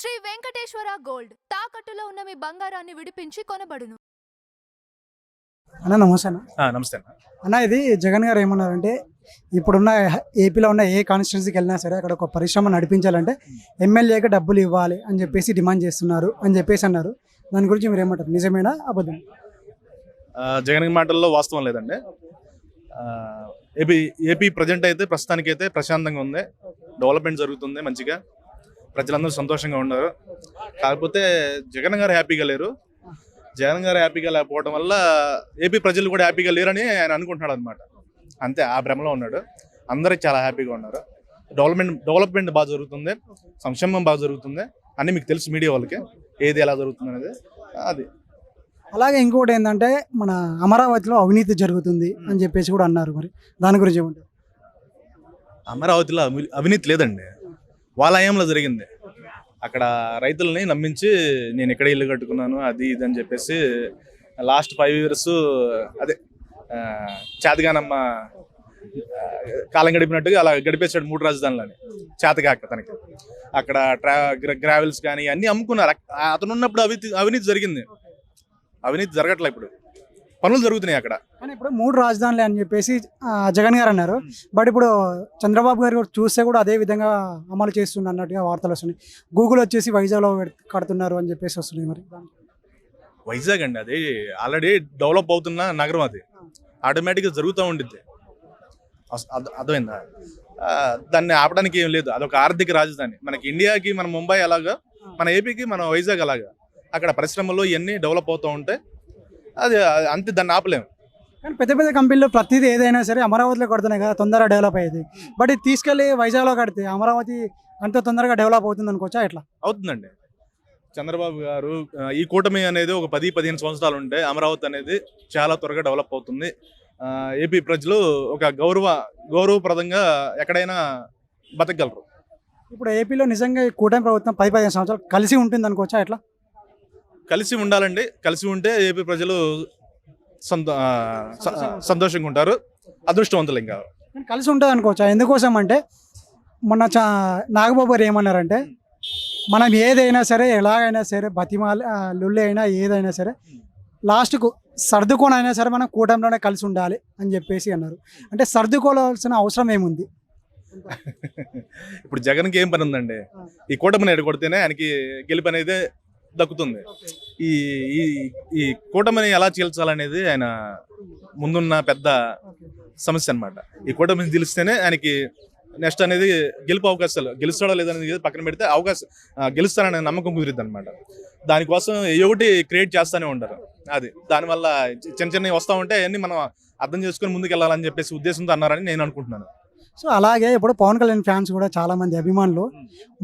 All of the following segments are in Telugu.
శ్రీ వెంకటేశ్వర గోల్డ్ తాకట్టులో ఉన్న మీ బంగారాన్ని విడిపించి కొనబడును. అన్న నమస్తే అన్న. నమస్తే అన్న. అన్న ఇది జగన్ గారు ఏమన్నారంటే ఇప్పుడున్న ఏపీలో ఉన్న ఏ కాన్స్టిట్యున్సీకి వెళ్ళినా సరే అక్కడ ఒక పరిశ్రమ నడిపించాలంటే ఎమ్మెల్యేకి డబ్బులు ఇవ్వాలి అని చెప్పేసి డిమాండ్ చేస్తున్నారు అని చెప్పేసి అన్నారు. దాని గురించి మీరు ఏమంటారు, నిజమేనా అబద్ధం? జగన్ మాటల్లో వాస్తవం లేదండి. ఏపీ ప్రజెంట్ అయితే ప్రస్తుతానికైతే ప్రశాంతంగా ఉంది, డెవలప్మెంట్ జరుగుతుంది, మంచిగా ప్రజలందరూ సంతోషంగా ఉన్నారు. కాకపోతే జగన్ గారు హ్యాపీగా లేరు. జగన్ గారు హ్యాపీగా లేకపోవడం వల్ల ఏపీ ప్రజలు కూడా హ్యాపీగా లేరని ఆయన అనుకుంటున్నాడు అనమాట. అంతే, ఆ భ్రమలో ఉన్నాడు. అందరూ చాలా హ్యాపీగా ఉన్నారు. డెవలప్మెంట్ బాగా జరుగుతుంది, సంక్షేమం బాగా జరుగుతుంది అని మీకు తెలుసు, మీడియా వాళ్ళకి ఏది ఎలా జరుగుతుంది అనేది. అది అలాగే ఇంకోటి ఏంటంటే మన అమరావతిలో అవినీతి జరుగుతుంది అని చెప్పేసి కూడా అన్నారు. మరి దాని గురించి ఏమంటారు? అమరావతిలో అవినీతి లేదండి, వాళ్ళ హయాంలో జరిగింది. అక్కడ రైతులని నమ్మించి నేను ఎక్కడ ఇల్లు కట్టుకున్నాను అది ఇది అని చెప్పేసి లాస్ట్ 5 years అదే చేతగానమ్మ కాలం గడిపినట్టుగా అలా గడిపేశాడు 3 రాజధానులని. చేతగాక తనకి అక్కడ గ్రావెల్స్ కానీ అన్నీ అమ్ముకున్నారు. అతను ఉన్నప్పుడు అవినీతి జరిగింది. అవినీతి జరగట్లే, ఇప్పుడు పనులు జరుగుతున్నాయి అక్కడ. కానీ ఇప్పుడు 3 రాజధానులే అని చెప్పేసి జగన్ గారు అన్నారు. బట్ ఇప్పుడు చంద్రబాబు గారు చూస్తే కూడా అదే విధంగా అమలు చేస్తున్నారు అన్నట్టుగా వార్తలు వస్తున్నాయి. గూగుల్ వచ్చేసి వైజాగ్లో కడుతున్నారు అని చెప్పేసి వస్తున్నాయి. మరి వైజాగ్ అండి, అది ఆల్రెడీ డెవలప్ అవుతున్న నగరం, అది ఆటోమేటిక్గా జరుగుతూ ఉండిద్ది. అర్థమైందా? దాన్ని ఆపడానికి ఏం లేదు. అదొక ఆర్థిక రాజధాని. మనకి ఇండియాకి మన ముంబై అలాగా, మన ఏపీకి మన వైజాగ్ అలాగా. అక్కడ పరిశ్రమలు ఇవన్నీ డెవలప్ అవుతూ ఉంటాయి. అది అంతే, దాన్ని ఆపలేము. కానీ పెద్ద పెద్ద కంపెనీలు ప్రతిదీ ఏదైనా సరే అమరావతిలో కడుతున్నాయి కదా, తొందరగా డెవలప్ అయ్యేది. బట్ ఇది తీసుకెళ్ళి వైజాగ్లో కడితే అమరావతి అంత తొందరగా డెవలప్ అవుతుంది అనుకోవచ్చా? ఎట్లా అవుతుందండి? చంద్రబాబు గారు ఈ కూటమి అనేది ఒక 10-15 సంవత్సరాలు ఉంటే అమరావతి అనేది చాలా త్వరగా డెవలప్ అవుతుంది. ఏపీ ప్రజలు ఒక గౌరవప్రదంగా ఎక్కడైనా బతకగలరు. ఇప్పుడు ఏపీలో నిజంగా ఈ కూటమి ప్రభుత్వం 10-15 సంవత్సరాలు కలిసి ఉంటుంది అనుకోవచ్చా? ఎట్లా కలిసి ఉండాలండి. కలిసి ఉంటే ఏపీ ప్రజలు సంతోషంగా ఉంటారు, అదృష్టవంతులు. ఇంకా కలిసి ఉంటుంది అనుకోవచ్చా? ఎందుకోసం అంటే మొన్న నాగబాబు గారు ఏమన్నారంటే మనం ఏదైనా సరే ఎలాగైనా సరే లుల్లి అయినా ఏదైనా సరే లాస్ట్కు సర్దుకొని అయినా సరే మనం కూటమిలోనే కలిసి ఉండాలి అని చెప్పేసి అన్నారు. అంటే సర్దుకోవాల్సిన అవసరం ఏముంది? ఇప్పుడు జగన్కి ఏం పని ఉందండి? ఈ కూటమిని ఎడగొడితేనే ఆయనకి గెలుపు అనేది దక్కుతుంది. ఈ కూటమిని ఎలా చీల్చాలనేది ఆయన ముందున్న పెద్ద సమస్య అనమాట. ఈ కూటమిని గెలిస్తేనే ఆయనకి నెక్స్ట్ అనేది గెలుపు అవకాశాలు, గెలుస్తాడో లేదనేది పక్కన పెడితే అవకాశం గెలుస్తాననే నమ్మకం కుదిరిద్ది అనమాట. దానికోసం ఒకటి క్రియేట్ చేస్తూనే ఉంటారు. అది దానివల్ల చిన్నవి వస్తూ ఉంటే అవన్నీ మనం అర్థం చేసుకొని ముందుకు వెళ్ళాలని చెప్పేసి ఉద్దేశంతో అన్నారని నేను అనుకుంటున్నాను. సో అలాగే ఇప్పుడు పవన్ కళ్యాణ్ ఫ్యాన్స్ కూడా చాలా మంది అభిమానులు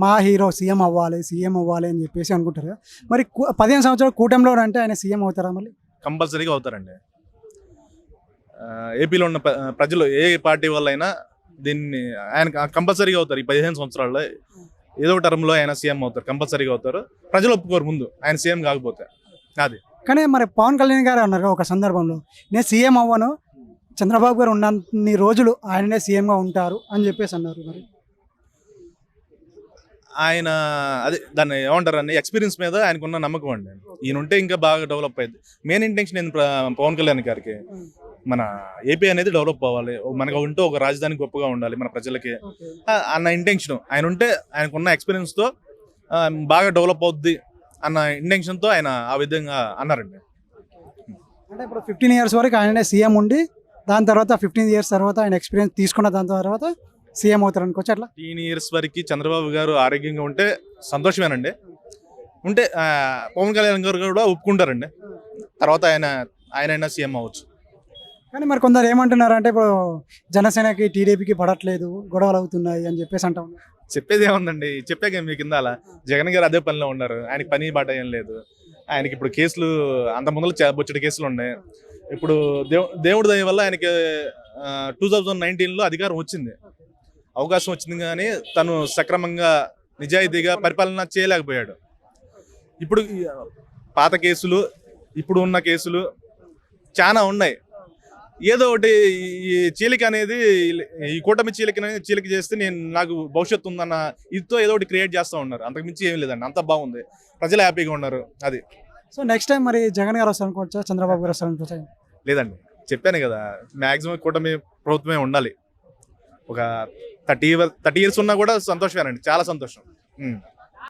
మా హీరో సీఎం అవ్వాలి అని చెప్పేసి అనుకుంటారు. మరి 15 సంవత్సరాలు కూటమిలో అంటే ఆయన సీఎం అవుతారా? మళ్ళీ కంపల్సరీగా అవుతారండి. ఏపీలో ఉన్న ప్రజలు ఏ పార్టీ వాళ్ళైనా దీన్ని ఆయన కంపల్సరీగా అవుతారు. ఈ 15 సంవత్సరాల్లో ఏదో టర్మ్లో ఆయన సీఎం అవుతారు, కంపల్సరీగా అవుతారు. ప్రజలు ఒప్పుకోరు ముందు ఆయన సీఎం కాకపోతే. అది కానీ మరి పవన్ కళ్యాణ్ గారు అన్నారు ఒక సందర్భంలో, నేను సీఎం అవ్వను, చంద్రబాబు గారు ఉన్నన్ని రోజులు ఆయననే సీఎంగా ఉంటారు అని చెప్పేసి అన్నారు. మరి ఆయన అదే దాన్ని ఏమంటారు అండి, ఎక్స్పీరియన్స్ మీద ఆయనకున్న నమ్మకం అండి. ఈయన ఉంటే ఇంకా బాగా డెవలప్ అయ్యింది. మెయిన్ ఇంటెన్షన్ ఏంది పవన్ కళ్యాణ్ గారికి, మన ఏపీ అనేది డెవలప్ అవ్వాలి, మనకు ఉంటే ఒక రాజధాని గొప్పగా ఉండాలి మన ప్రజలకి అన్న ఇంటెన్షన్. ఆయన ఉంటే ఆయనకున్న ఎక్స్పీరియన్స్తో బాగా డెవలప్ అవుద్ది అన్న ఇంటెన్షన్తో ఆయన ఆ విధంగా అన్నారండి. అంటే ఇప్పుడు 15 years వరకు ఆయననే సీఎం ఉండి దాని తర్వాత 15 years తర్వాత ఆయన ఎక్స్పీరియన్స్ తీసుకున్న దాని తర్వాత సీఎం అవుతారు అనుకోవచ్చు. అట్లా 15 years వరకు చంద్రబాబు గారు ఆరోగ్యంగా ఉంటే సంతోషమేనండి. ఉంటే పవన్ కళ్యాణ్ గారు కూడా ఒప్పుకుంటారండి. తర్వాత ఆయనైనా సీఎం అవ్వచ్చు. కానీ మరి కొందరు ఏమంటున్నారు అంటే ఇప్పుడు జనసేనకి టీడీపీకి పడట్లేదు, గొడవలు అవుతున్నాయి అని చెప్పేసి అంటా ఉన్నారు. చెప్పేది ఏముందండి, చెప్పాక మీ కింద అలా జగన్ గారు అదే పనిలో ఉన్నారు. ఆయనకి పని బాట ఏం లేదు. ఆయనకి ఇప్పుడు కేసులు అంత ముందర బొచ్చడి కేసులు ఉన్నాయి. ఇప్పుడు దేవుడి దయ వల్ల ఆయనకి 2019లో అధికారం వచ్చింది, అవకాశం వచ్చింది. కానీ తను సక్రమంగా నిజాయితీగా పరిపాలన చేయలేకపోయాడు. ఇప్పుడు పాత కేసులు, ఇప్పుడు ఉన్న కేసులు చాలా ఉన్నాయి. ఏదో ఒకటి ఈ చీలిక అనేది ఈ కూటమి చీలిక చేస్తే నాకు భవిష్యత్తు ఉందన్న ఇదితో ఏదో ఒకటి క్రియేట్ చేస్తూ ఉన్నారు. అంతకుమించి ఏం లేదండి, అంత బాగుంది, ప్రజలు హ్యాపీగా ఉన్నారు. అది సో నెక్స్ట్ టైం మరి జగన్ గారు వస్తారు అనుకోవచ్చా, చంద్రబాబు గారు వస్తారు అనుకోవచ్చా? లేదండి, చెప్పాను కదా, మ్యాక్సిమం కూటమి ప్రభుత్వమే ఉండాలి. ఒక 30 years ఉన్నా కూడా సంతోషమేనండి, చాలా సంతోషం.